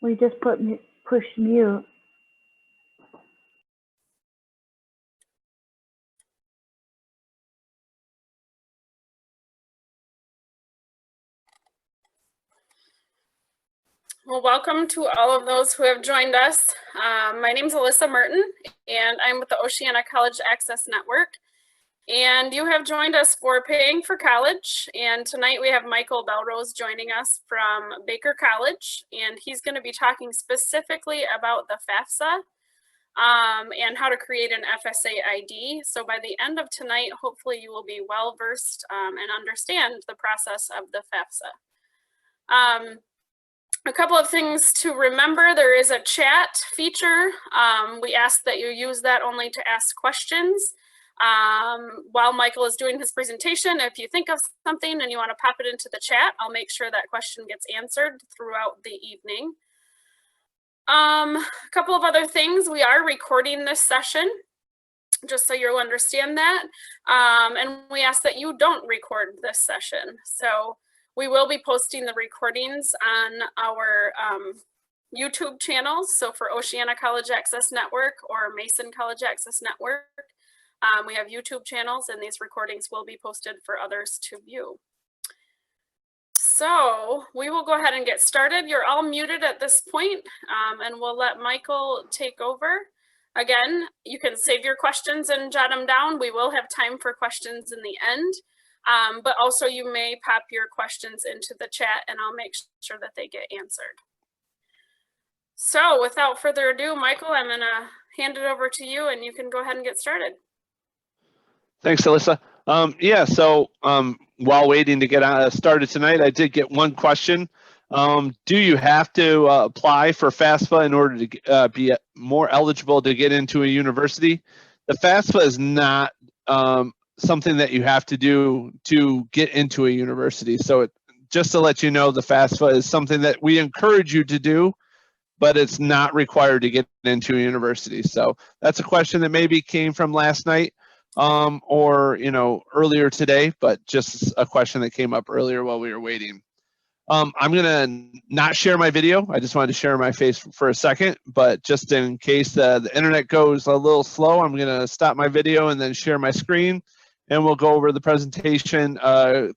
We just push mute. Well, welcome to all of those who have joined us. My name is Alyssa Merton, and I'm with the Oceana College Access Network. And you have joined us for Paying for College. And tonight we have Michael Belrose joining us from Baker College. And he's going to be talking specifically about the FAFSA and how to create an FSAID. So by the end of tonight, hopefully you will be well versed and understand the process of the FAFSA. A couple of things to remember: there is a chat feature. We ask that you use that only to ask questions. While Michael is doing his presentation, if you think of something and you want to pop it into the chat, I'll make sure that question gets answered throughout the evening. A couple of other things: we are recording this session, just so you'll understand that. And we ask that you don't record this session. So we will be posting the recordings on our YouTube channels. So for Oceana College Access Network or Mason College Access Network, we have YouTube channels, and these recordings will be posted for others to view. So we will go ahead and get started. You're all muted at this point, and we'll let Michael take over. Again, you can save your questions and jot them down. We will have time for questions in the end. But also you may pop your questions into the chat and I'll make sure that they get answered. So without further ado, Michael, I'm going to hand it over to you and you can go ahead and get started. Thanks, Alyssa. While waiting to get started tonight, I did get one question. Do you have to apply for FAFSA in order to be more eligible to get into a university? The FAFSA is not something that you have to do to get into a university. So just to let you know, the FAFSA is something that we encourage you to do, but it's not required to get into a university. So that's a question that maybe came from last night or earlier today, but just a question that came up earlier while we were waiting. I'm gonna not share my video. I just wanted to share my face for a second, but just in case the internet goes a little slow, I'm gonna stop my video and then share my screen. And we'll go over the presentation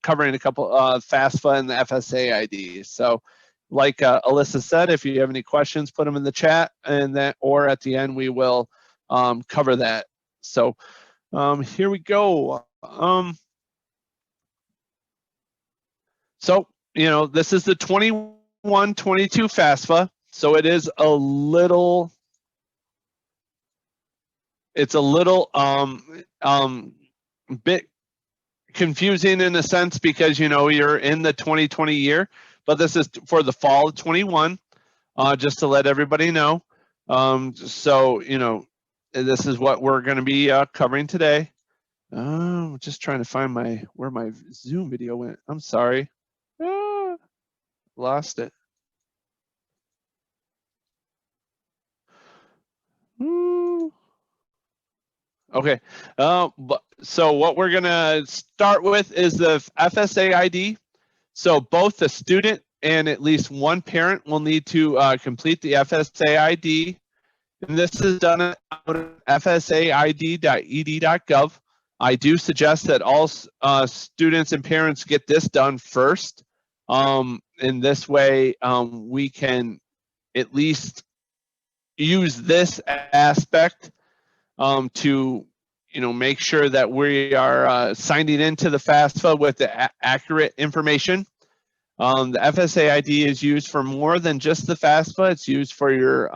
covering a couple of FAFSA and the FSAID. So like Alyssa said, if you have any questions, put them in the chat, or at the end, we will cover that. So here we go. This is the 21-22 FAFSA. So it's a little bit confusing in a sense because you're in the 2020 year, but this is for the fall of 21, just to let everybody know. This is what we're going to be covering today. Just trying to find where my Zoom video went. I'm sorry. Lost it. Okay, so what we're gonna start with is the FSAID. So both the student and at least one parent will need to complete the FSAID. And this is done at fsaid.ed.gov. I do suggest that all students and parents get this done first. In this way, we can at least use this aspect to make sure that we are signing into the FAFSA with the accurate information. The FSAID is used for more than just the FAFSA. It's used for your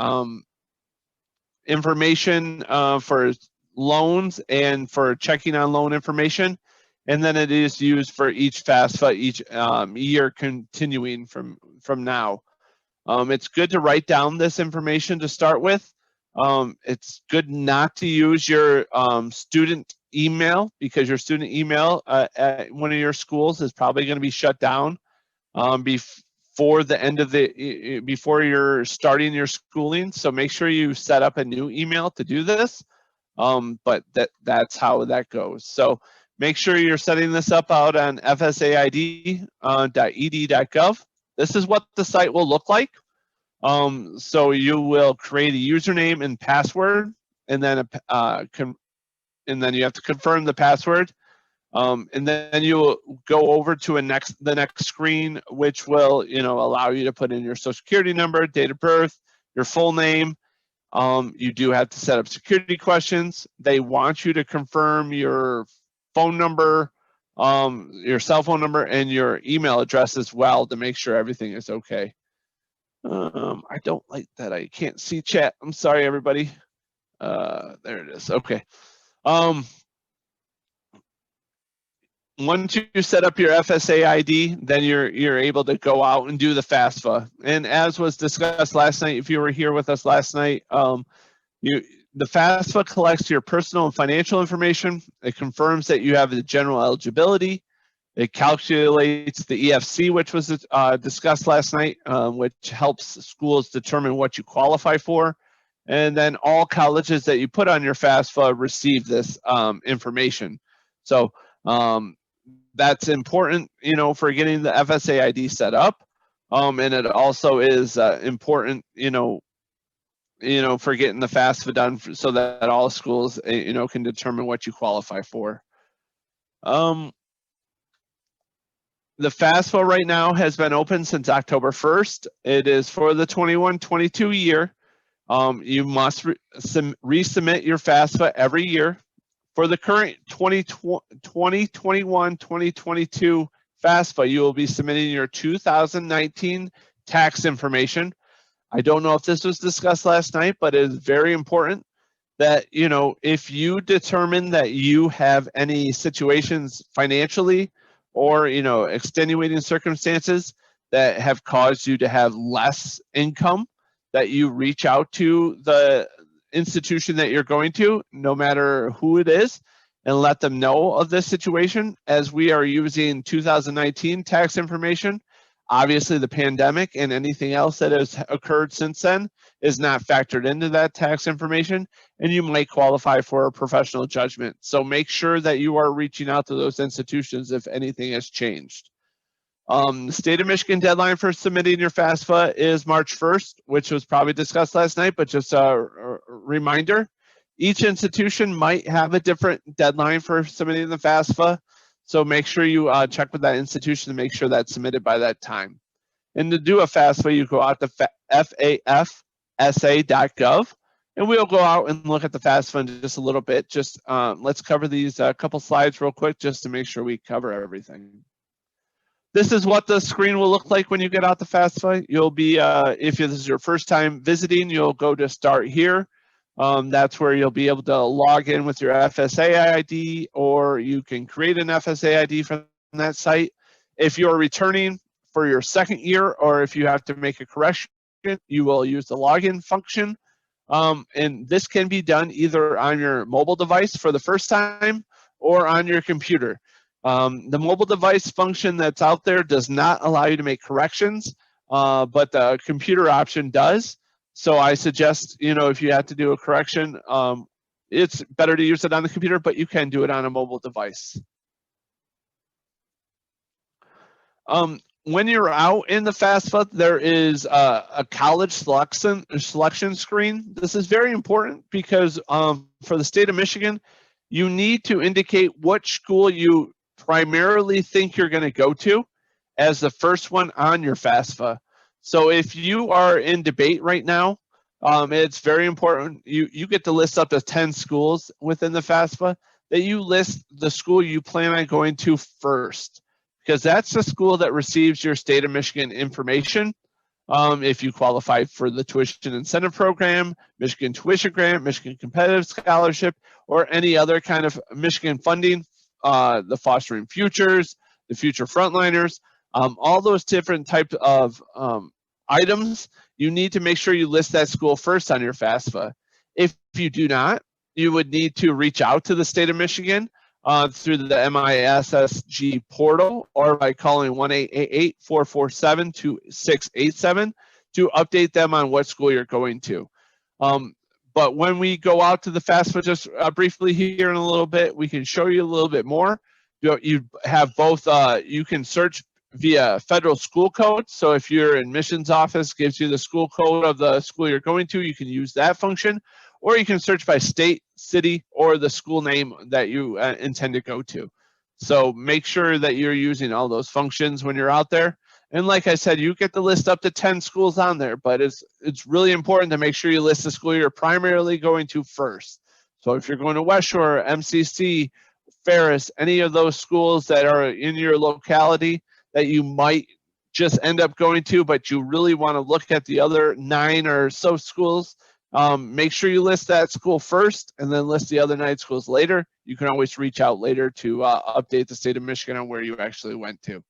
information for loans and for checking on loan information. And then it is used for each FAFSA each year continuing from now. It's good to write down this information to start with. It's good not to use your student email because your student email at one of your schools is probably going to be shut down before the end of before you're starting your schooling. So make sure you set up a new email to do this. But that's how that goes. So make sure you're setting this up out on fsaid.ed.gov. This is what the site will look like. So you will create a username and password, and then you have to confirm the password. And then you will go over to the next screen, which will allow you to put in your social security number, date of birth, your full name. You do have to set up security questions. They want you to confirm your phone number, your cell phone number, and your email address as well to make sure everything is okay. I don't like that I can't see chat. I'm sorry, everybody. There it is. Okay. Once you set up your FSAID, then you're able to go out and do the FAFSA. And as was discussed last night, if you were here with us last night, the FAFSA collects your personal and financial information. It confirms that you have the general eligibility. It calculates the EFC, which was discussed last night, which helps schools determine what you qualify for. And then all colleges that you put on your FAFSA receive this information. So that's important, for getting the FSAID set up. And it also is important, for getting the FAFSA done so that all schools, can determine what you qualify for. The FAFSA right now has been open since October 1st. It is for the 21-22 year. You must resubmit your FAFSA every year. For the current 2021-2022 FAFSA, you will be submitting your 2019 tax information. I don't know if this was discussed last night, but it is very important that, if you determine that you have any situations financially or, extenuating circumstances that have caused you to have less income, that you reach out to the institution that you're going to, no matter who it is, and let them know of this situation, as we are using 2019 tax information. Obviously, the pandemic and anything else that has occurred since then is not factored into that tax information, and you might qualify for a professional judgment. So make sure that you are reaching out to those institutions if anything has changed. The state of Michigan deadline for submitting your FAFSA is March 1st, which was probably discussed last night, but just a reminder, each institution might have a different deadline for submitting the FAFSA. So make sure you check with that institution to make sure that's submitted by that time. And to do a FAFSA, you go out to FAFSA.gov, and we'll go out and look at the FAFSA in just a little bit. Just let's cover these couple slides real quick just to make sure we cover everything. This is what the screen will look like when you get out the FAFSA. You'll be, if this is your first time visiting, you'll go to Start Here. That's where you'll be able to log in with your FSAID, or you can create an FSAID from that site. If you're returning for your second year, or if you have to make a correction, you will use the login function. And this can be done either on your mobile device for the first time or on your computer. The mobile device function that's out there does not allow you to make corrections, but the computer option does. So I suggest, if you have to do a correction, it's better to use it on the computer, but you can do it on a mobile device. When you're out in the FAFSA, there is a college selection screen. This is very important because for the state of Michigan, you need to indicate which school you primarily think you're going to go to as the first one on your FAFSA. So if you are in debate right now, it's very important. You get to list up to 10 schools within the FAFSA, that you list the school you plan on going to first, because that's the school that receives your state of Michigan information. If you qualify for the tuition incentive program, Michigan tuition grant, Michigan competitive scholarship, or any other kind of Michigan funding, the Fostering Futures, the Future Frontliners, all those different types of items, you need to make sure you list that school first on your FAFSA. If you do not, you would need to reach out to the state of Michigan through the MISSG portal, or by calling 1-888-447-2687 to update them on what school you're going to. But when we go out to the FAFSA, just briefly here in a little bit, we can show you a little bit more. You have both, you can search via federal school code. So if your admissions office gives you the school code of the school you're going to, you can use that function, or you can search by state, city, or the school name that you intend to go to. So make sure that you're using all those functions when you're out there. And like I said, you get to list up to 10 schools on there, but it's really important to make sure you list the school you're primarily going to first. So if you're going to West Shore, MCC, Ferris, any of those schools that are in your locality that you might just end up going to, but you really want to look at the other 9 or so schools, make sure you list that school first and then list the other 9 schools later. You can always reach out later to update the state of Michigan on where you actually went to.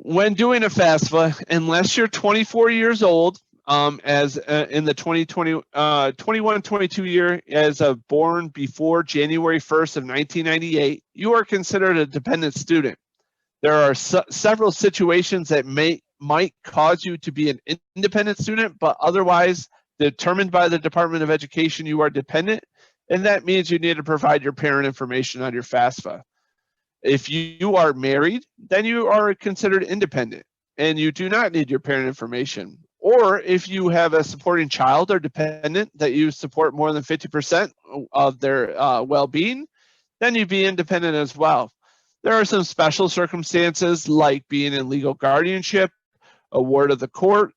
When doing a FAFSA, unless you're 24 years old, as in the 21-22 year as of born before January 1st of 1998, you are considered a dependent student. There are several situations that might cause you to be an independent student, but otherwise determined by the Department of Education you are dependent, and that means you need to provide your parent information on your FAFSA. If you are married, then you are considered independent and you do not need your parent information. Or if you have a supporting child or dependent that you support more than 50% of their well-being, then you'd be independent as well. There are some special circumstances like being in legal guardianship, a ward of the court,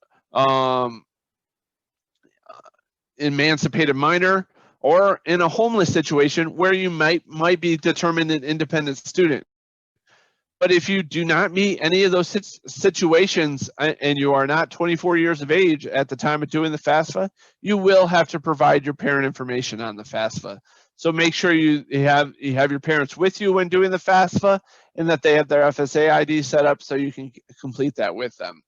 emancipated minor, or in a homeless situation where you might be determined an independent student. But if you do not meet any of those situations and you are not 24 years of age at the time of doing the FAFSA, you will have to provide your parent information on the FAFSA. So make sure you have your parents with you when doing the FAFSA and that they have their FSAID set up so you can complete that with them.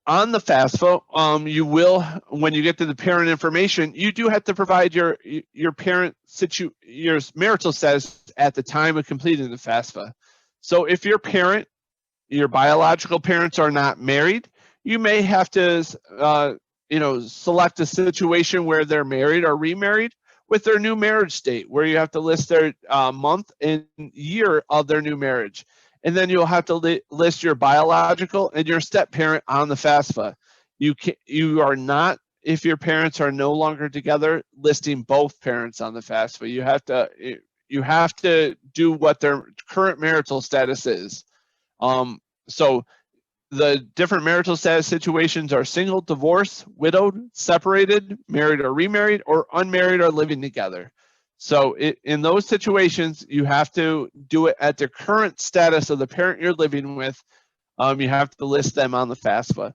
On the FAFSA, you will, when you get to the parent information, you do have to provide your marital status at the time of completing the FAFSA. So if your biological parents are not married, you may have to, select a situation where they're married or remarried with their new marriage date, where you have to list their month and year of their new marriage. And then you'll have to list your biological and your step parent on the FAFSA. You are not, if your parents are no longer together, listing both parents on the FAFSA. You have to do what their current marital status is. So the different marital status situations are single, divorced, widowed, separated, married or remarried, or unmarried or living together. So in those situations, you have to do it at the current status of the parent you're living with. You have to list them on the FAFSA.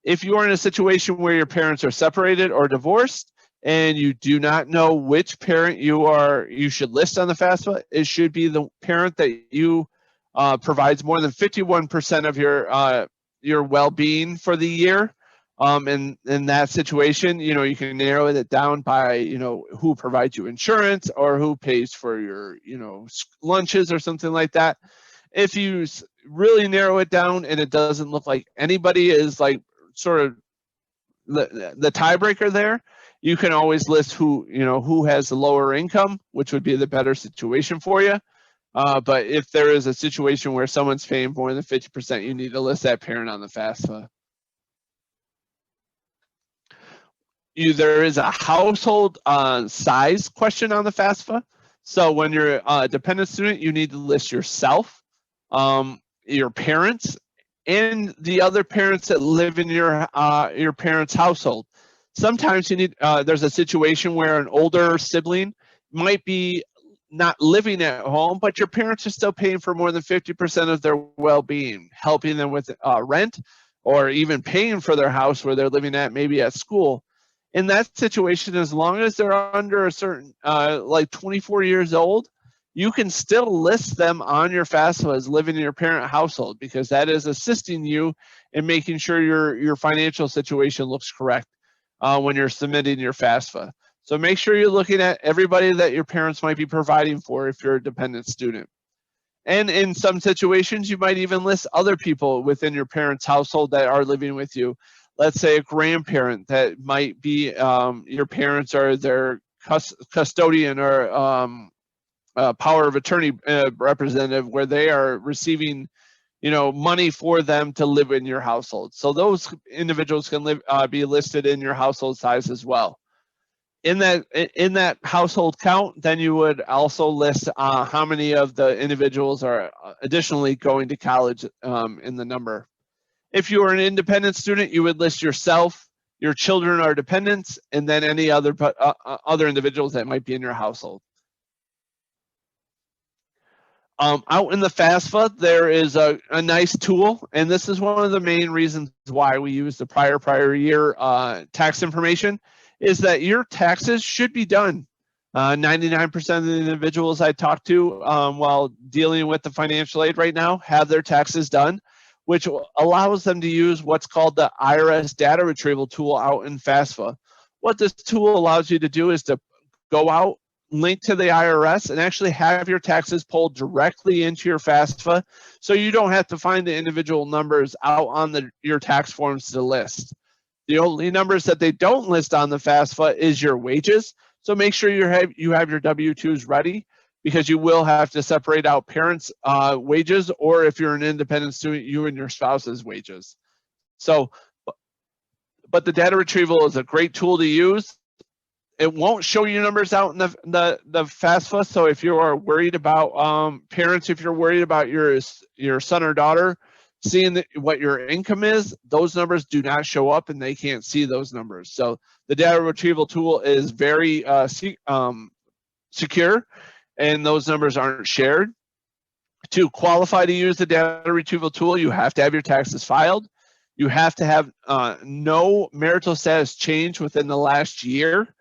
If you are in a situation where your parents are separated or divorced and you do not know which parent you should list on the FAFSA, it should be the parent that you provides more than 51% of your well-being for the year. In that situation, you can narrow it down by, who provides you insurance or who pays for your, lunches or something like that. If you really narrow it down and it doesn't look like anybody is like sort of the tiebreaker there, you can always list who has the lower income, which would be the better situation for you. But if there is a situation where someone's paying more than 50%, you need to list that parent on the FAFSA. There is a household size question on the FAFSA. So when you're a dependent student, you need to list yourself, your parents, and the other parents that live in your parents' household. Sometimes you need. There's a situation where an older sibling might be not living at home, but your parents are still paying for more than 50% of their well-being, helping them with rent, or even paying for their house where they're living at, maybe at school. In that situation, as long as they're under a certain, like 24 years old, you can still list them on your FAFSA as living in your parent household, because that is assisting you in making sure your financial situation looks correct when you're submitting your FAFSA. So make sure you're looking at everybody that your parents might be providing for if you're a dependent student. And in some situations, you might even list other people within your parents' household that are living with you. Let's say a grandparent that might be your parents are their custodian or power of attorney representative where they are receiving, money for them to live in your household. So those individuals can be listed in your household size as well. In that household count, then you would also list how many of the individuals are additionally going to college in the number. If you are an independent student, you would list yourself, your children or dependents, and then any other individuals that might be in your household. Out in the FAFSA, there is a nice tool, and this is one of the main reasons why we use the prior year tax information, is that your taxes should be done. 99% of the individuals I talk to while dealing with the financial aid right now have their taxes done, which allows them to use what's called the IRS data retrieval tool out in FAFSA. What this tool allows you to do is to go out, link to the IRS, and actually have your taxes pulled directly into your FAFSA, so you don't have to find the individual numbers out on your tax forms to list. The only numbers that they don't list on the FAFSA is your wages, so make sure you have your W-2s ready, because you will have to separate out parents' wages, or if you're an independent student, you and your spouse's wages. So, but the data retrieval is a great tool to use. It won't show you numbers out in the FAFSA. So if you are worried about parents, if you're worried about your son or daughter seeing what your income is, those numbers do not show up and they can't see those numbers. So the data retrieval tool is very secure, and those numbers aren't shared. To qualify to use the data retrieval tool, you have to have your taxes filed. You have to have no marital status change within the last year.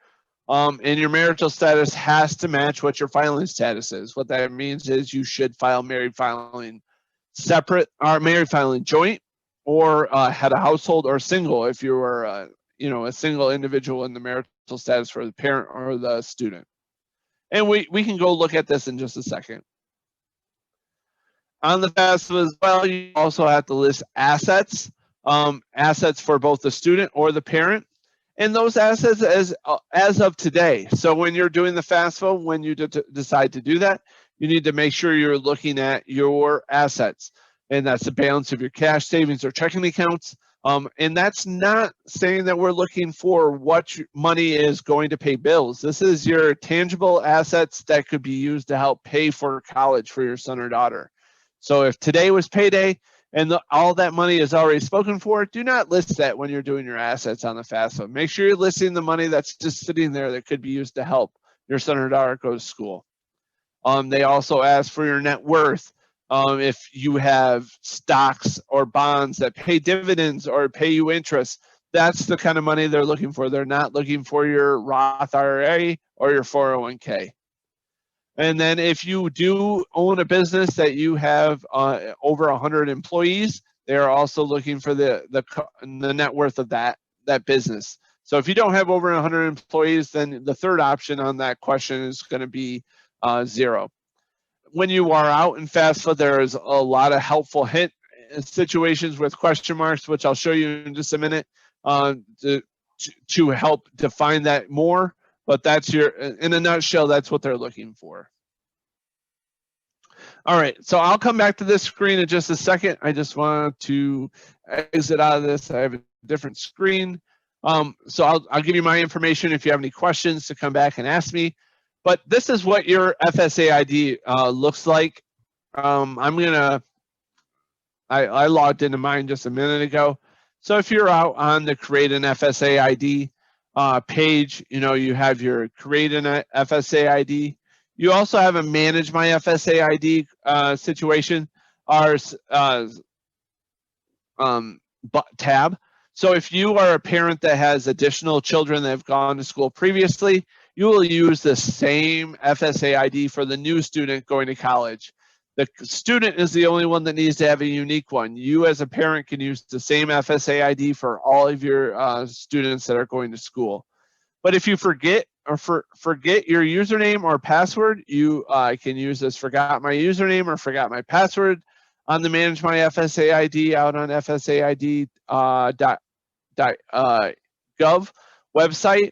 And your marital status has to match what your filing status is. What that means is you should file married filing separate, or married filing joint, or had a household, or single if you were a single individual in the marital status for the parent or the student. And we can go look at this in just a second. On the FAFSA as well, you also have to list assets, assets for both the student or the parent. And those assets as of today. So when you're doing the FAFSA, when you decide to do that, you need to make sure you're looking at your assets. And that's the balance of your cash, savings, or checking accounts. And that's not saying that we're looking for what money is going to pay bills. This is your tangible assets that could be used to help pay for college for your son or daughter. So if today was payday, and all that money is already spoken for, do not list that when you're doing your assets on the FAFSA. Make sure you're listing the money that's just sitting there that could be used to help your son or daughter go to school. They also ask for your net worth. If you have stocks or bonds that pay dividends or pay you interest, that's the kind of money they're looking for. They're not looking for your Roth IRA or your 401k. And then if you do own a business that you have over 100 employees, they are also looking for the net worth of that business. So if you don't have over 100 employees, then the third option on that question is going to be 0. When you are out in FAFSA, there is a lot of helpful hint situations with question marks, which I'll show you in just a minute to help define that more. But that's in a nutshell, that's what they're looking for. All right, so I'll come back to this screen in just a second. I just want to exit out of this. I have a different screen. So I'll give you my information if you have any questions to come back and ask me. But this is what your FSAID looks like. I logged into mine just a minute ago. So if you're out on the Create an FSAID page, you have your Create an FSAID. You also have a Manage My FSAID situation, tab. So if you are a parent that has additional children that have gone to school previously, you will use the same FSAID for the new student going to college. The student is the only one that needs to have a unique one. You as a parent can use the same FSAID for all of your students that are going to school. But if you forget your username or password, you can use this forgot my username or forgot my password on the Manage My FSAID out on FSAID.gov website.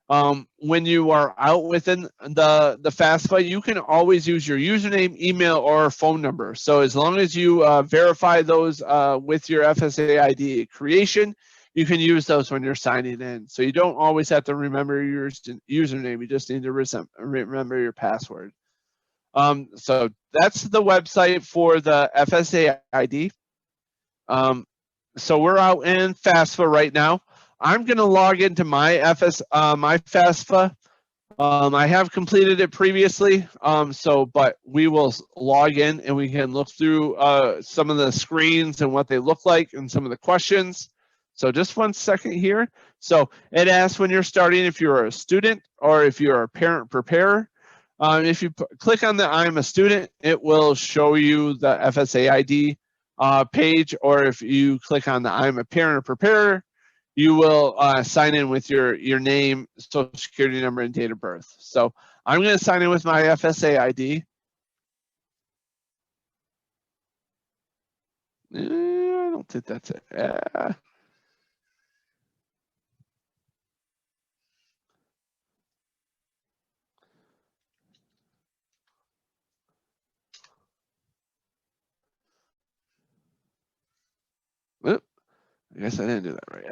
When you are out within the FAFSA, you can always use your username, email, or phone number. So as long as you verify those with your FSAID creation, you can use those when you're signing in. So you don't always have to remember your username. You just need to remember your password. So that's the website for the FSAID. So we're out in FAFSA right now. I'm going to log into my FAFSA. I have completed it previously, but we will log in and we can look through some of the screens and what they look like and some of the questions. So just 1 second here. So it asks when you're starting if you're a student or if you're a parent preparer. If you click on the I'm a student, it will show you the FSAID page, or if you click on the I'm a parent or preparer, you will sign in with your name, social security number, and date of birth. So I'm going to sign in with my FSAID. I don't think that's it. Oop, I guess I didn't do that right.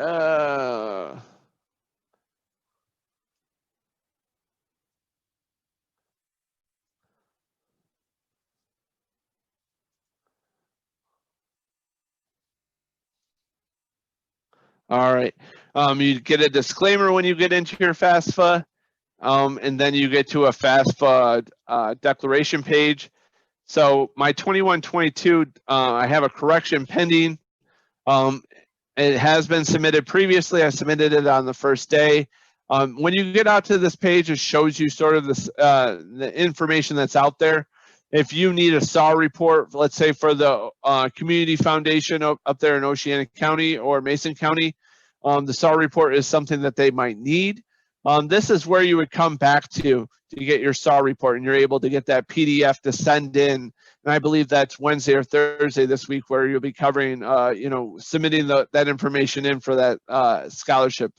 All right. You get a disclaimer when you get into your FAFSA, and then you get to a FAFSA declaration page. So my 2122, I have a correction pending. It has been submitted previously. I submitted it on the first day. When you get out to this page, it shows you sort of this, the information that's out there. If you need a SAW report, let's say for the community foundation up there in Oceana County or Mason County, the SAW report is something that they might need. This is where you would come back to get your SAW report, and you're able to get that PDF to send in. And I believe that's Wednesday or Thursday this week where you'll be covering, submitting that information in for that scholarship.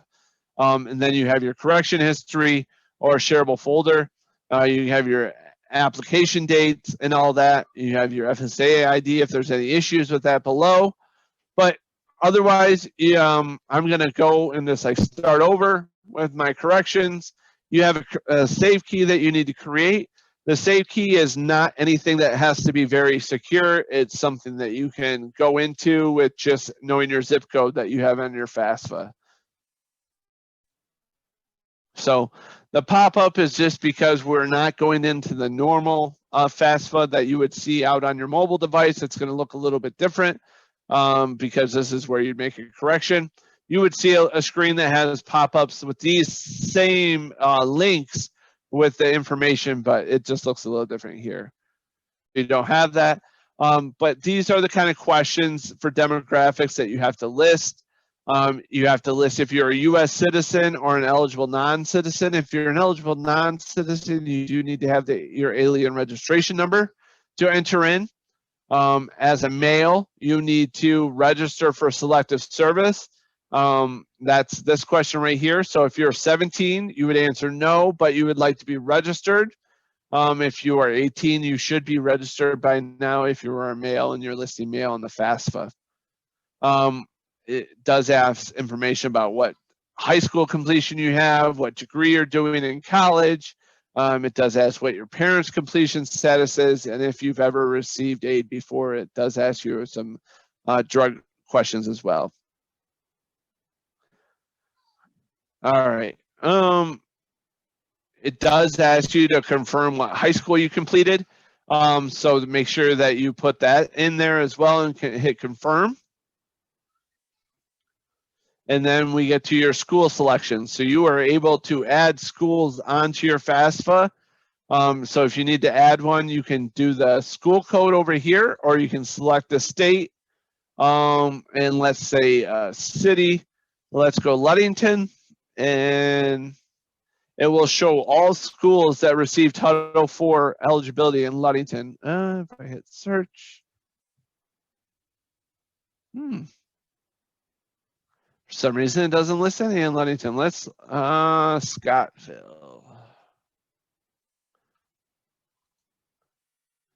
And then you have your correction history or shareable folder. You have your application dates and all that. You have your FSA ID if there's any issues with that below. But otherwise, I'm going to go and just like start over with my corrections. You have a save key that you need to create. The save key is not anything that has to be very secure. It's something that you can go into with just knowing your zip code that you have on your FAFSA. So the pop-up is just because we're not going into the normal FAFSA that you would see out on your mobile device. It's going to look a little bit different because this is where you'd make a correction. You would see a screen that has pop-ups with these same links with the information, but it just looks a little different here. You don't have that. But these are the kind of questions for demographics that you have to list. You have to list if you're a U.S. citizen or an eligible non-citizen. If you're an eligible non-citizen, you do need to have your alien registration number to enter in. As a male, you need to register for selective service. That's this question right here. So if you're 17, you would answer no, but you would like to be registered. If you are 18, you should be registered by now if you are a male and you're listing male in the FAFSA. It does ask information about what high school completion you have, what degree you're doing in college. It does ask what your parents' completion status is, and if you've ever received aid before. It does ask you some drug questions as well. All right. It does ask you to confirm what high school you completed. So to make sure that you put that in there as well and can hit confirm. And then we get to your school selection. So you are able to add schools onto your FAFSA. So if you need to add one, you can do the school code over here, or you can select the state. And let's say city. Let's go Ludington. And it will show all schools that receive Title IV eligibility in Ludington. If I hit search. For some reason, it doesn't list any in Ludington. Let's, Scottville.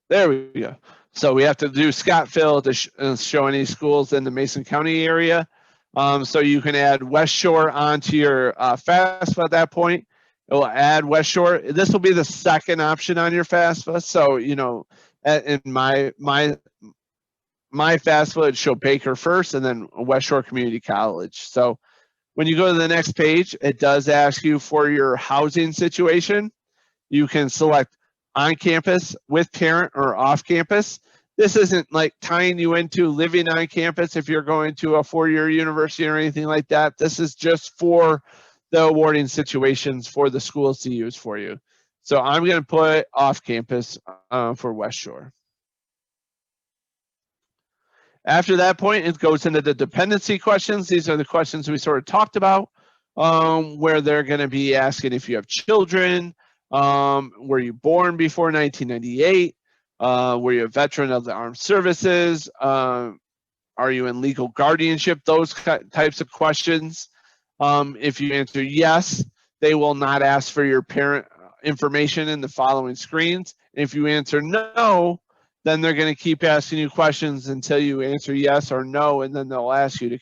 There we go. So we have to do Scottville to show any schools in the Mason County area. So you can add West Shore onto your FAFSA at that point. It will add West Shore. This will be the second option on your FAFSA. So, you know, in my FAFSA would show Baker first and then West Shore Community College. So when you go to the next page, it does ask you for your housing situation. You can select on campus, with parent, or off campus. This isn't like tying you into living on campus if you're going to a four-year university or anything like that. This is just for the awarding situations for the schools to use for you. So I'm going to put off campus for West Shore. After that point, it goes into the dependency questions. These are the questions we sort of talked about, where they're going to be asking if you have children, were you born before 1998, were you a veteran of the armed services, are you in legal guardianship, those types of questions. If you answer yes, they will not ask for your parent information in the following screens. If you answer no, then they're going to keep asking you questions until you answer yes or no, and then they'll ask you to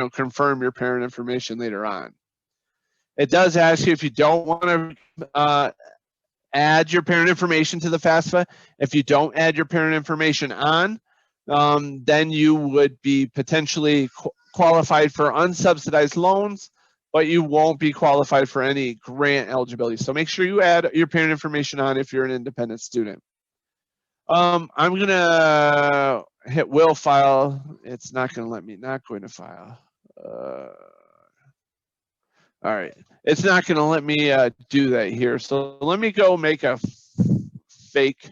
confirm your parent information later on. It does ask you if you don't want to add your parent information to the FAFSA. If you don't add your parent information on, then you would be potentially qualified for unsubsidized loans, but you won't be qualified for any grant eligibility. So make sure you add your parent information on if you're an independent student. I'm going to hit will file. It's not going to let me, not going to file. All right, it's not going to let me do that here. So let me go make a fake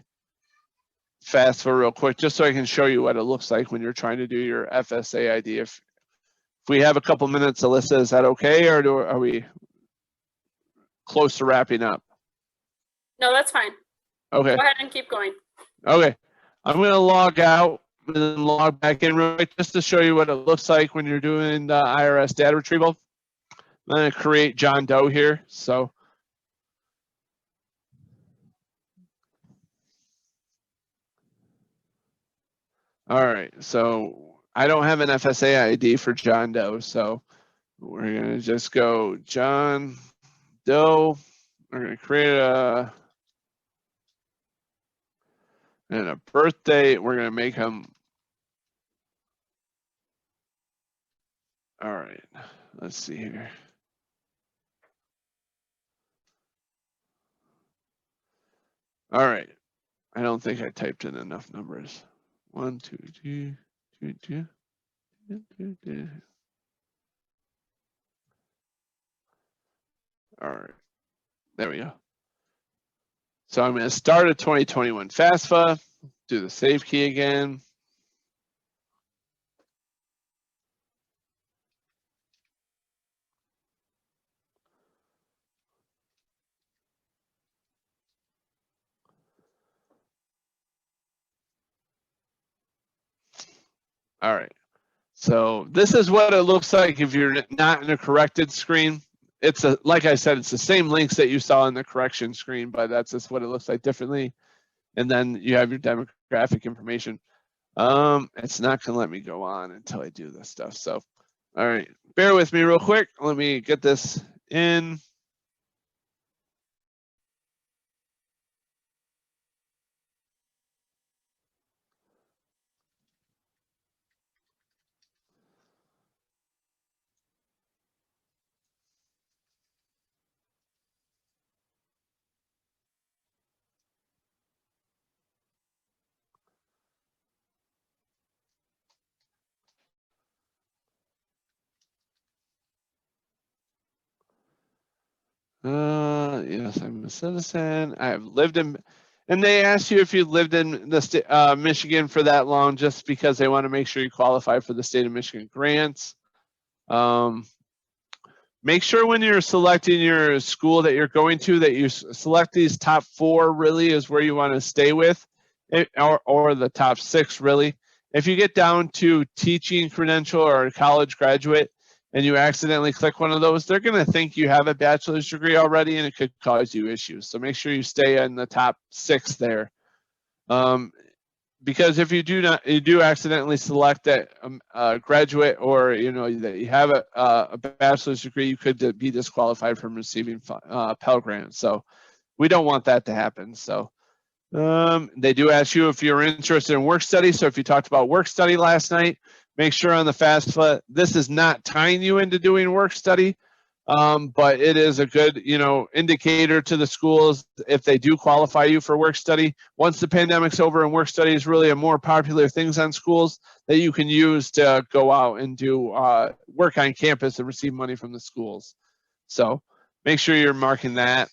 FAFSA real quick, just so I can show you what it looks like when you're trying to do your FSAID. If we have a couple minutes, Alyssa, is that okay, or are we close to wrapping up? No, that's fine. Okay. Go ahead and keep going. Okay, I'm going to log out and then log back in real quick just to show you what it looks like when you're doing the IRS data retrieval. I'm going to create John Doe here. So all right, so I don't have an FSA ID for John Doe, so we're going to just go John Doe. We're going to create a birthday. We're going to make him. All right, let's see here. All right, I don't think I typed in enough numbers. 1, 2, 2, 2, 2, 2, 2, 2. All right, there we go. So I'm going to start a 2021 FAFSA, do the save key again. All right, so this is what it looks like if you're not in a corrected screen. It's like I said, it's the same links that you saw in the correction screen, but that's just what it looks like differently. And then you have your demographic information. It's not gonna let me go on until I do this stuff. So, all right, bear with me real quick. Let me get this in. Yes, I'm a citizen. I have lived in, and they ask you if you lived in the state, Michigan for that long, just because they want to make sure you qualify for the state of Michigan grants. Make sure when you're selecting your school that you're going to that you select these top 4 really is where you want to stay with, or the top 6 really. If you get down to teaching credential or college graduate, and you accidentally click one of those, they're going to think you have a bachelor's degree already, and it could cause you issues. So make sure you stay in the top 6 there. Because if you do accidentally select that graduate, or that you have a bachelor's degree, you could be disqualified from receiving Pell Grants. So we don't want that to happen. So they do ask you if you're interested in work study. So if you talked about work study last night, make sure on the FAFSA, this is not tying you into doing work study, but it is a good, indicator to the schools if they do qualify you for work study. Once the pandemic's over and work study is really a more popular things on schools that you can use to go out and do work on campus and receive money from the schools. So make sure you're marking that.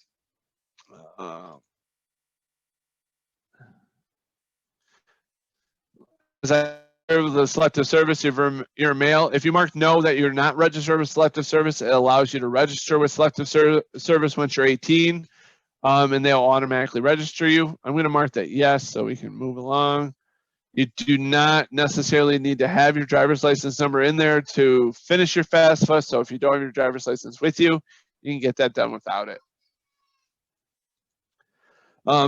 The selective service, if you're a male, if you mark no that you're not registered with selective service, it allows you to register with selective service once you're 18, and they'll automatically register you. I'm going to mark that yes, so we can move along. You do not necessarily need to have your driver's license number in there to finish your FAFSA, so if you don't have your driver's license with you, you can get that done without it.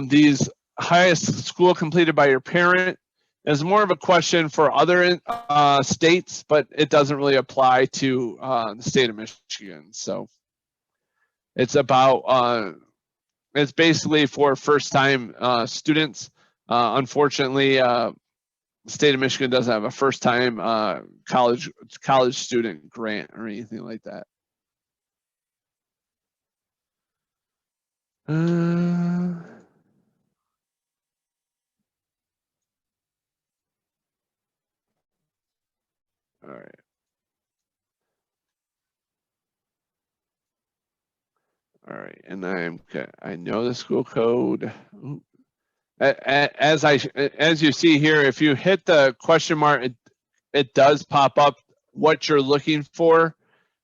These highest school completed by your parent is more of a question for other states, but it doesn't really apply to the state of Michigan. So it's about, it's basically for first-time students. Unfortunately, the state of Michigan doesn't have a first-time college student grant or anything like that. All right. All right, and I know the school code. As you see here, if you hit the question mark, it does pop up what you're looking for,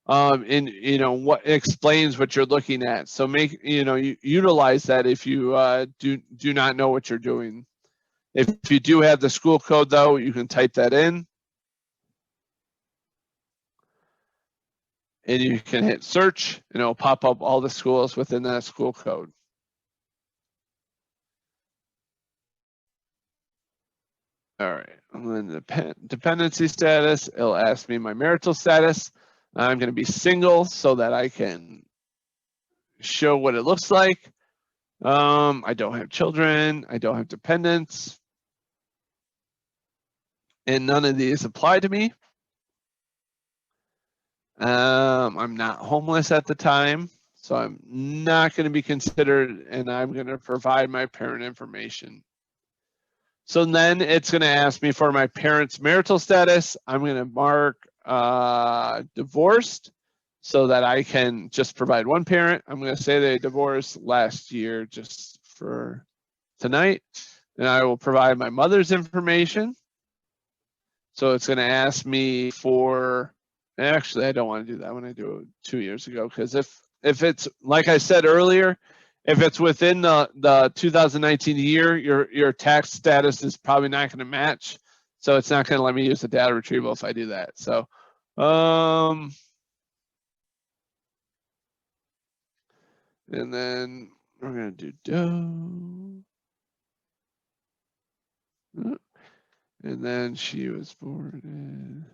and what explains what you're looking at. So you utilize that if you do not know what you're doing. If you do have the school code though, you can type that in. And you can hit search, and it'll pop up all the schools within that school code. All right, and then the dependency status, it'll ask me my marital status. I'm going to be single so that I can show what it looks like. I don't have children. I don't have dependents. And none of these apply to me. I'm not homeless at the time, so I'm not going to be considered, and I'm going to provide my parent information. So then it's going to ask me for my parents' marital status. I'm going to mark divorced so that I can just provide one parent. I'm going to say they divorced last year just for tonight, and I will provide my mother's information. So it's going to ask me for, actually, I don't want to do that when I do it 2 years ago, because if it's, like I said earlier, if it's within the 2019 year, your tax status is probably not going to match. So it's not going to let me use the data retrieval if I do that. So, and then we're going to do Doe. And then she was born in.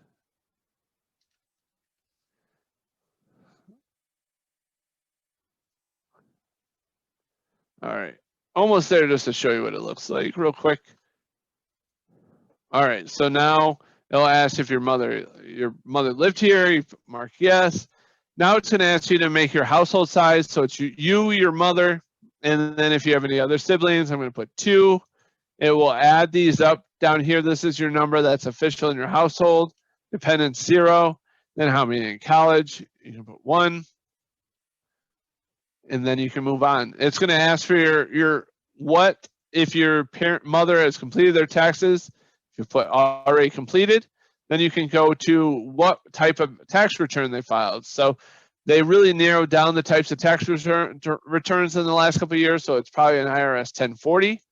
All right, almost there, just to show you what it looks like real quick. All right, so now it'll ask if your mother lived here. You mark yes. Now it's going to ask you to make your household size. So it's you, your mother, and then if you have any other siblings, I'm going to put 2. It will add these up down here. This is your number that's official in your household. Dependents 0. Then how many in college? You can put 1. And then you can move on. It's going to ask for your what if your mother has completed their taxes. If you put already completed, then you can go to what type of tax return they filed. So they really narrowed down the types of tax returns in the last couple of years. So it's probably an IRS 1040.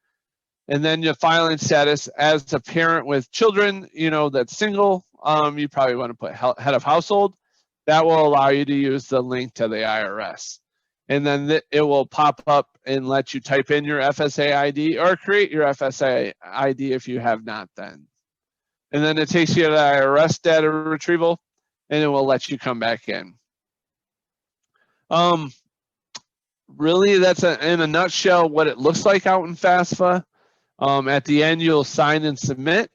And then your filing status as a parent with children, that's single. You probably want to put head of household. that will allow you to use the link to the IRS. And then it will pop up and let you type in your FSA ID or create your FSA ID if you have not then. And then it takes you to the IRS data retrieval, and it will let you come back in. Really, that's in a nutshell what it looks like out in FAFSA. At the end, you'll sign and submit.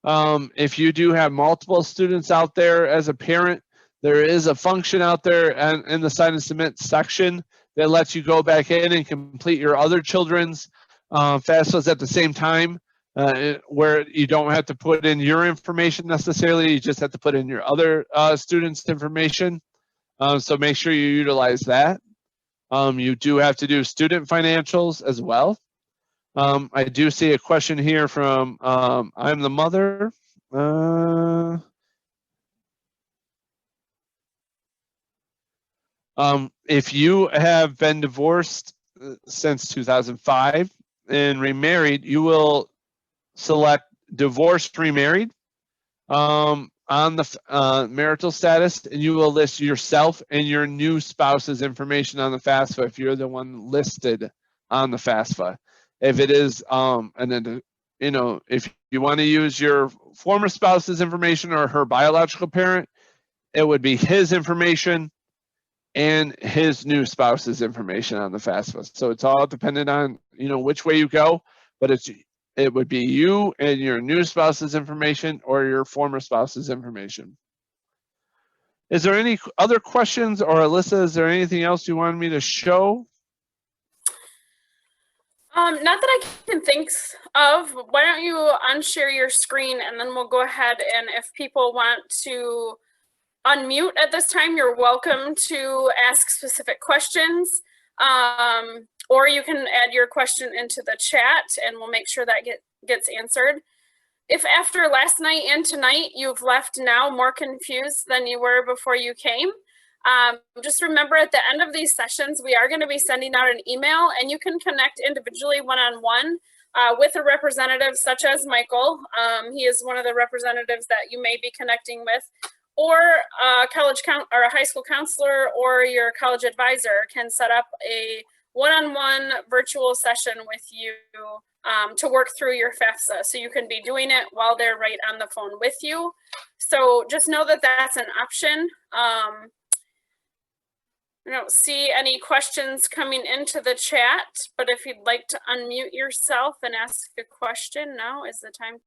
If you do have multiple students out there as a parent, there is a function out there in the sign and submit section that lets you go back in and complete your other children's FAFSAs at the same time, where you don't have to put in your information necessarily. You just have to put in your other students' information. So make sure you utilize that. You do have to do student financials as well. I do see a question here from I'm the mother. If you have been divorced since 2005 and remarried, you will select divorced remarried on the marital status, and you will list yourself and your new spouse's information on the FAFSA if you're the one listed on the FAFSA. If it is, and then, you know, if you want to use your former spouse's information or her biological parent, it would be his information and his new spouse's information on the FAFSA. So it's all dependent on, you know, which way you go, but it would be you and your new spouse's information or your former spouse's information. Is there any other questions, or Alyssa, is there anything else you wanted me to show? Not that I can think of. Why don't you unshare your screen, and then we'll go ahead, and if people want to unmute at this time, you're welcome to ask specific questions, or you can add your question into the chat and we'll make sure that gets answered. If after last night and tonight you've left now more confused than you were before you came, just remember at the end of these sessions, we are going to be sending out an email, and you can connect individually one-on-one with a representative such as Michael. He is one of the representatives that you may be connecting with, or a high school counselor or your college advisor can set up a one-on-one virtual session with you to work through your FAFSA. So you can be doing it while they're right on the phone with you. So just know that that's an option. I don't see any questions coming into the chat, but if you'd like to unmute yourself and ask a question, now is the time